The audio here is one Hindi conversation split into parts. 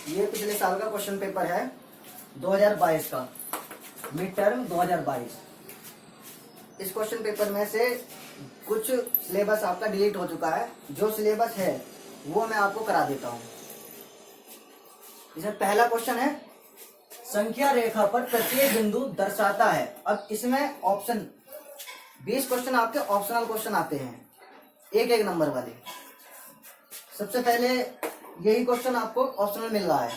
ये पिछले साल का क्वेश्चन पेपर है 2022 का, मिड टर्म 2022। इस क्वेश्चन पेपर में से कुछ सिलेबस आपका डिलीट हो चुका है। जो सिलेबस है वो मैं आपको करा देता हूँ। इसमें पहला क्वेश्चन है, संख्या रेखा पर प्रत्येक बिंदु दर्शाता है। अब इसमें ऑप्शन 20 क्वेश्चन आपके ऑप्शनल क्वेश्चन आते हैं, एक एक नंबर वाले। सबसे पहले यही क्वेश्चन आपको ऑप्शनल मिल रहा है।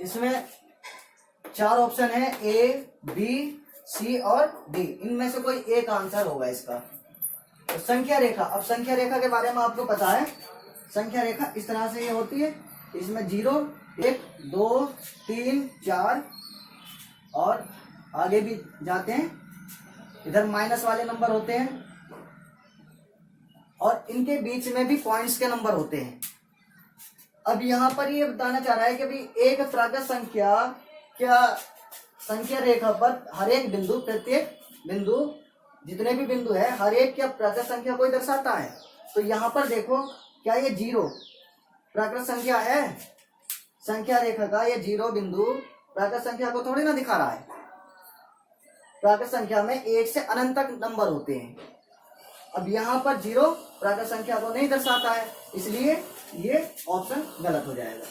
इसमें 4 ऑप्शन है, ए, बी, सी और डी। इनमें से कोई एक आंसर होगा इसका। तो संख्या रेखा, अब संख्या रेखा के बारे में आपको पता है। संख्या रेखा इस तरह से ये होती है। इसमें 0, 1, 2, 3, 4 और आगे भी जाते हैं। इधर माइनस वाले नंबर होते हैं और इनके बीच में भी पॉइंट्स के नंबर होते हैं। अब यहाँ पर ये बताना चाह रहा है कि भाई एक प्राकृत संख्या, क्या संख्या रेखा पर हर एक बिंदु, प्रत्येक बिंदु, जितने भी बिंदु है, हर एक क्या प्राकृत संख्या को दर्शाता है। तो यहाँ पर देखो, क्या ये 0 प्राकृत संख्या है? संख्या रेखा का ये 0 बिंदु प्राकृत संख्या को थोड़ी ना दिखा रहा है। प्राकृत संख्या में 1 से अनंत तक नंबर होते हैं। अब यहाँ पर 0 प्राकृत संख्या को नहीं दर्शाता है, इसलिए ये ऑप्शन गलत हो जाएगा।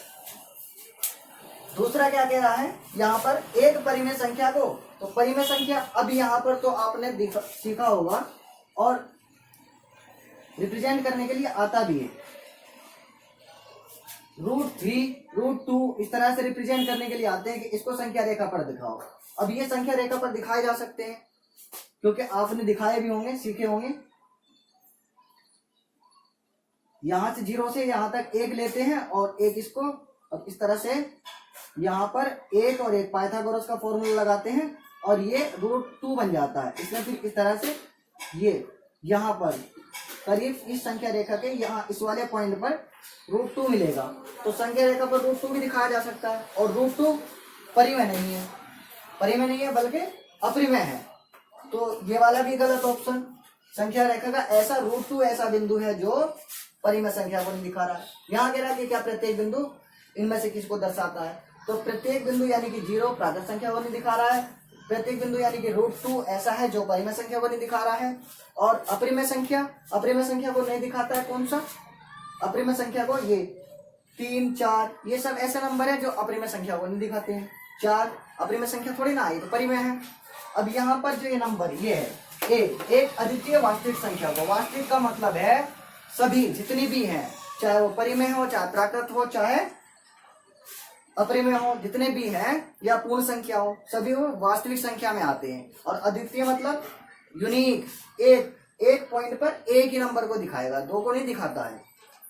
दूसरा क्या कह रहा है, यहाँ पर एक परिमेय संख्या को, तो परिमेय संख्या अब यहाँ पर तो आपने सीखा होगा और रिप्रेजेंट करने के लिए आता भी है। √3, √2 इस तरह से रिप्रेजेंट करने के लिए आते हैं कि इसको संख्या रेखा पर दिखाओ। अब ये संख्या रेखा पर दिखाए जा सकते हैं क्योंकि आपने दिखाए भी होंगे, सीखे होंगे। यहां से 0 से यहां तक 1 लेते हैं और एक इसको, अब इस तरह से यहाँ पर 1 और 1 पाइथागोरस का फॉर्मूला लगाते हैं और ये √2 बन जाता है। इसमें फिर इस तरह से ये यहाँ पर करीब इस संख्या रेखा के यहाँ इस वाले पॉइंट पर √2 मिलेगा। तो संख्या रेखा पर √2 भी दिखाया जा सकता है। और √2 परिमेय नहीं है, परिमेय नहीं है बल्कि अपरिमेय है। तो ये वाला भी गलत ऑप्शन। संख्या रेखा का ऐसा √2 ऐसा बिंदु है जो परिमेय संख्या को नहीं दिखा रहा है। यहाँ कह रहा है कि क्या प्रत्येक बिंदु इनमें से किसको दर्शाता है। तो प्रत्येक बिंदु यानी कि 0 प्राकृत संख्या को नहीं दिखा रहा है। प्रत्येक बिंदु यानी कि √2 ऐसा है जो परिमेय संख्या को नहीं दिखा रहा है। और अपरिमेय संख्या को नहीं दिखाता है। कौन सा अपरिमेय संख्या को? ये 3, 4 ये सब ऐसे नंबर है जो अपरिमेय संख्या को नहीं दिखाते हैं। 4 अपरिमेय संख्या थोड़ी ना आई, तो परिमेय है। अब यहाँ पर जो ये नंबर ये है एक अद्वितीय वास्तविक संख्या को, वास्तविक का मतलब है सभी जितनी भी हैं, चाहे वो परिमेय हो, चाहे प्राकृत हो, चाहे अपरिमेय हो, जितने भी हैं या पूर्ण संख्या हो, सभी वो वास्तविक संख्या में आते हैं। और अद्वितीय मतलब यूनिक, एक पॉइंट पर एक ही नंबर को दिखाएगा, 2 को नहीं दिखाता है।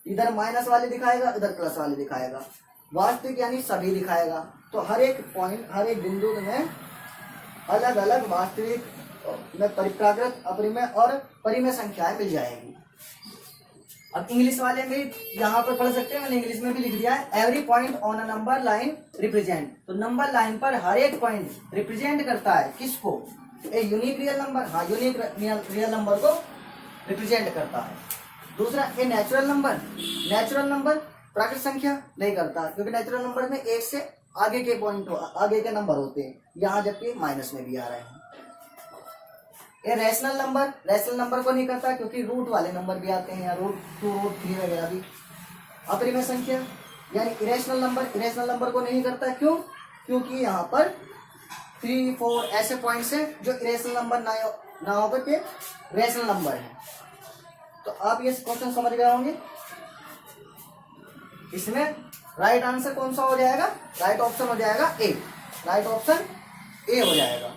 इधर माइनस वाले दिखाएगा, इधर प्लस वाले दिखाएगा। वास्तविक यानी सभी दिखाएगा। तो हर एक पॉइंट, हर एक बिंदु में अलग अलग वास्तविक में प्राकृत, अपरिमेय और परिमेय संख्याएं मिल जाएगी। अब इंग्लिश वाले में यहाँ पर पढ़ सकते हैं, मैंने इंग्लिश में भी लिख दिया है, every point on a number line represent. तो नंबर लाइन पर हर एक पॉइंट रिप्रेजेंट करता है किसको? ए यूनिक रियल नंबर, हाँ यूनिक रियल नंबर को रिप्रेजेंट करता है। दूसरा ए नेचुरल नंबर प्राकृत संख्या नहीं करता, क्योंकि नेचुरल नंबर में 1 से आगे के पॉइंट, आगे के नंबर होते हैं, यहाँ जबकि माइनस में भी आ रहे हैं। ये रैशनल नंबर को नहीं करता, क्योंकि रूट वाले नंबर भी आते हैं, या √2, √3 वगैरह भी। अपरिमेय संख्या यानी इरेशनल नंबर को नहीं करता। क्यों? क्योंकि यहाँ पर 3, 4 ऐसे पॉइंट्स हैं जो इरेशनल नंबर ना होकर के रैशनल नंबर है। तो आप ये क्वेश्चन समझ गए होंगे। इसमें राइट आंसर कौन सा हो जाएगा? राइट ऑप्शन हो जाएगा ए। राइट ऑप्शन ए हो जाएगा,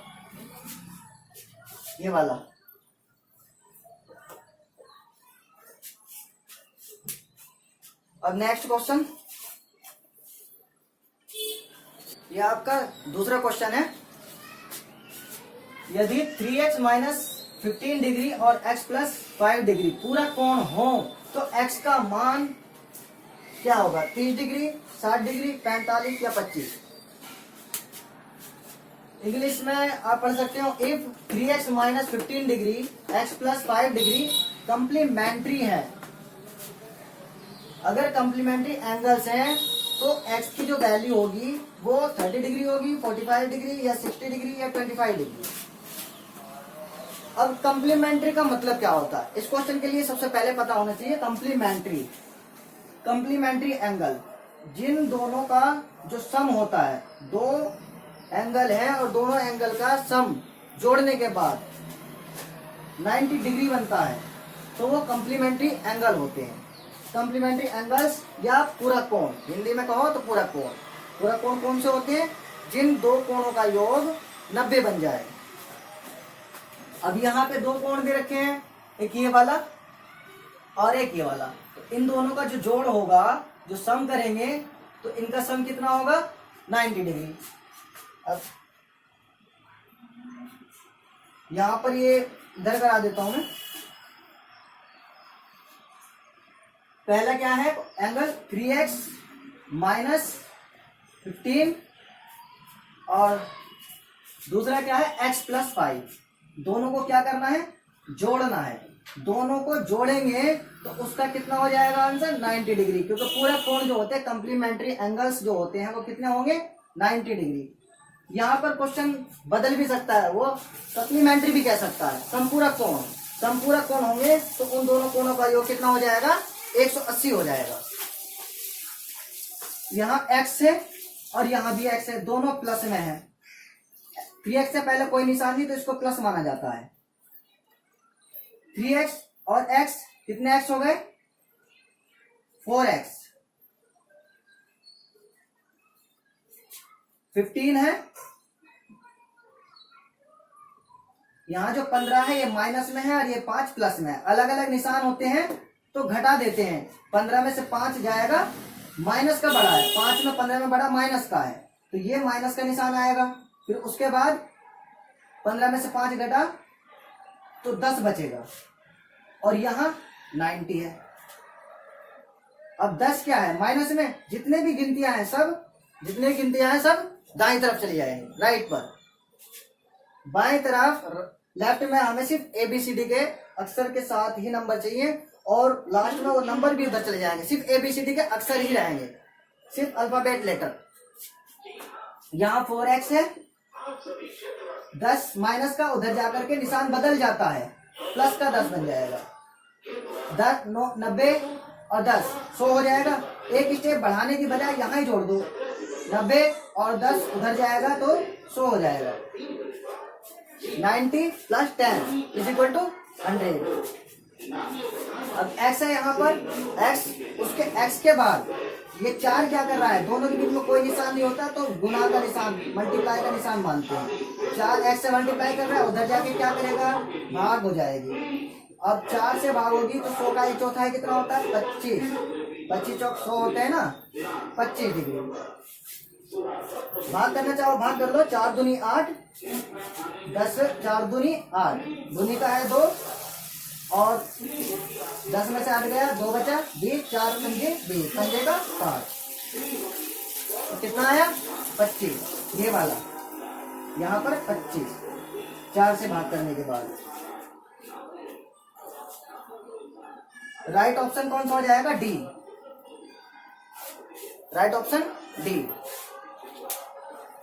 ये वाला। अब नेक्स्ट क्वेश्चन, ये आपका दूसरा क्वेश्चन है। यदि 3x - 15 डिग्री और x + 5 डिग्री पूरा कोण हो तो x का मान क्या होगा? 30 डिग्री, 60 डिग्री, 45 या 25? इंग्लिश में आप पढ़ सकते हो, if 3x - 15 degree x + 5 degree complementary है। अगर कंप्लीमेंट्री एंगल्स हैं तो x की जो वैल्यू होगी वो 30 डिग्री होगी, 45 डिग्री या 60 डिग्री या 25 डिग्री। अब कंप्लीमेंट्री का मतलब क्या होता है, इस क्वेश्चन के लिए सबसे पहले पता होना चाहिए कंप्लीमेंट्री एंगल, जिन दोनों का जो सम होता है, दो एंगल है और दोनों एंगल का सम जोड़ने के बाद 90 डिग्री बनता है, तो वो कंप्लीमेंट्री एंगल होते हैं। कंप्लीमेंट्री एंगल्स या पूरक कोण, हिंदी में कहो तो पूरक कोण कौन से होते हैं, जिन दो कोणों का योग 90 बन जाए। अब यहाँ पे दो कोण दे रखे हैं, एक ये वाला और एक ये वाला, तो इन दोनों का जो जोड़ होगा, जो सम करेंगे, तो इनका सम कितना होगा 90 डिग्री। अब यहां पर ये इधर करा देता हूं मैं। पहला क्या है, एंगल 3x माइनस 15 और दूसरा क्या है x प्लस 5। दोनों को क्या करना है, जोड़ना है। दोनों को जोड़ेंगे तो उसका कितना हो जाएगा आंसर 90 डिग्री, क्योंकि पूरा कोण जो होते हैं कंप्लीमेंट्री एंगल्स जो होते हैं वो कितने होंगे 90 डिग्री। यहाँ पर क्वेश्चन बदल भी सकता है, वो सप्लीमेंट्री भी कह सकता है। संपूरक कोण होंगे तो उन दोनों कोणों का योग कितना हो जाएगा 180 हो जाएगा। यहाँ x है और यहाँ भी x है, दोनों प्लस में है। 3x से पहले कोई निशान नहीं तो इसको प्लस माना जाता है। 3x और x कितने x हो गए 4x, 15 है, यहां जो 15 है ये माइनस में है और ये 5 प्लस में है। अलग अलग निशान होते हैं तो घटा देते हैं। 15 में से 5 जाएगा, माइनस का बड़ा है, 5 में 15 में बड़ा माइनस का है, तो ये माइनस का निशान आएगा। फिर उसके बाद 15 में से 5 घटा तो 10 बचेगा और यहाँ 90 है। अब 10 क्या है माइनस में, जितने भी गिनतियां हैं सब दाईं तरफ चली जाएंगी, राइट पर। बाएं तरफ लेफ्ट में हमें सिर्फ ABCD के अक्षर के साथ ही नंबर चाहिए और लास्ट में वो नंबर भी उधर चले जाएंगे, सिर्फ ABCD के अक्षर ही रहेंगे, सिर्फ अल्फाबेट लेटर। यहाँ 4x है, 10 माइनस का उधर जाकर के निशान बदल जाता है, प्लस का 10 बन जाएगा। 10 90 और 10 100 हो जाएगा। एक स्टेप बढ़ाने की बजाय यहाँ ही जोड़ दो, 90 और 10 उधर जाएगा तो 100 हो जाएगा। 90 प्लस 10 इज इक्वल टू 100। अब x है यहाँ पर, उसके x के बाद ये 4 क्या कर रहा है, दोनों के बीच में कोई निशान नहीं होता तो गुना का निशान, मल्टीप्लाई का निशान मानते हैं। 4x से मल्टीप्लाई कर रहा है, उधर जाके क्या करेगा भाग हो जाएगी। अब 4 से भाग होगी तो 100 का 1/4 कितना होता है 25, 25 चौक 100 होते हैं ना, 25 डिग्री। भाग करना चाहो भाग कर लो, 4 दूनी 8, 10 4 दूनी 8, दूनी का है 2 और 10 में से 8 गया 2 बचा 20, 4 पंजे 20, पंजे का 5, तो कितना आया 25। ये वाला यहाँ पर 25 4 से भाग करने के बाद। राइट ऑप्शन कौन सा हो जाएगा डी, राइट ऑप्शन डी।